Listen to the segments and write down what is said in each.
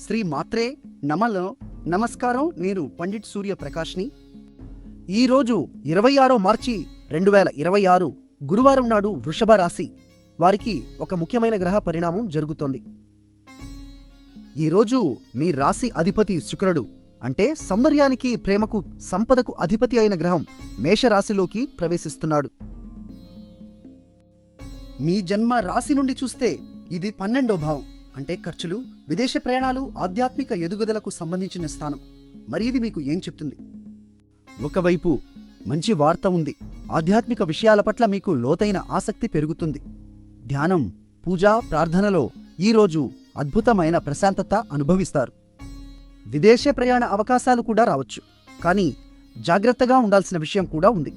శ్రీ మాత్రే నమలో నమస్కారం. నేను పండిట్ సూర్య ప్రకాష్ని. ఈరోజు 26 మార్చి 2026 గురువారం నాడు వృషభ రాశి వారికి ఒక ముఖ్యమైన గ్రహ పరిణామం జరుగుతోంది. ఈరోజు మీ రాశి అధిపతి శుక్రుడు, అంటే సౌందర్యానికి, ప్రేమకు, సంపదకు అధిపతి అయిన గ్రహం మేషరాశిలోకి ప్రవేశిస్తున్నాడు. మీ జన్మ రాశి నుండి చూస్తే ఇది 12వ భావం, అంటే ఖర్చులు, విదేశ ప్రయాణాలు, ఆధ్యాత్మిక ఎదుగుదలకు సంబంధించిన స్థానం. మరి ఇది మీకు ఏం చెప్తుంది? ఒకవైపు మంచి వార్త ఉంది. ఆధ్యాత్మిక విషయాల పట్ల మీకు లోతైన ఆసక్తి పెరుగుతుంది. ధ్యానం, పూజ, ప్రార్థనలో ఈరోజు అద్భుతమైన ప్రశాంతత అనుభవిస్తారు. విదేశ ప్రయాణ అవకాశాలు కూడా రావచ్చు, కానీ జాగ్రత్తగా ఉండాల్సిన విషయం కూడా ఉంది.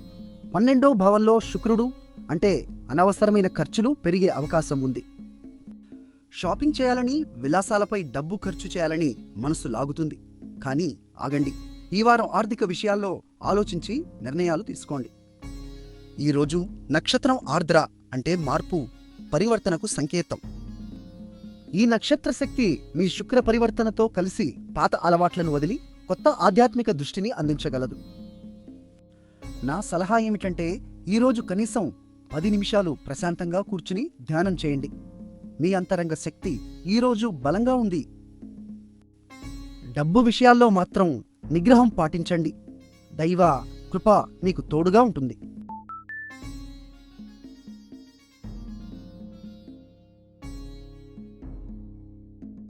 12వ భావంలో శుక్రుడు, అంటే అనవసరమైన ఖర్చులు పెరిగే అవకాశం ఉంది. షాపింగ్ చేయాలని, విలాసాలపై డబ్బు ఖర్చు చేయాలని మనసు లాగుతుంది. కానీ ఆగండి, ఈ వారం ఆర్థిక విషయాల్లో ఆలోచించి నిర్ణయాలు తీసుకోండి. ఈరోజు నక్షత్రం ఆర్ద్ర, అంటే మార్పు, పరివర్తనకు సంకేతం. ఈ నక్షత్ర శక్తి మీ శుక్ర పరివర్తనతో కలిసి పాత అలవాట్లను వదిలి కొత్త ఆధ్యాత్మిక దృష్టిని అందించగలదు. నా సలహా ఏమిటంటే, ఈరోజు కనీసం 10 నిమిషాలు ప్రశాంతంగా కూర్చుని ధ్యానం చేయండి. మీ అంతరంగ శక్తి ఈరోజు బలంగా ఉంది. డబ్బు విషయాల్లో మాత్రం నిగ్రహం పాటించండి. దైవ కృప మీకు తోడుగా ఉంటుంది.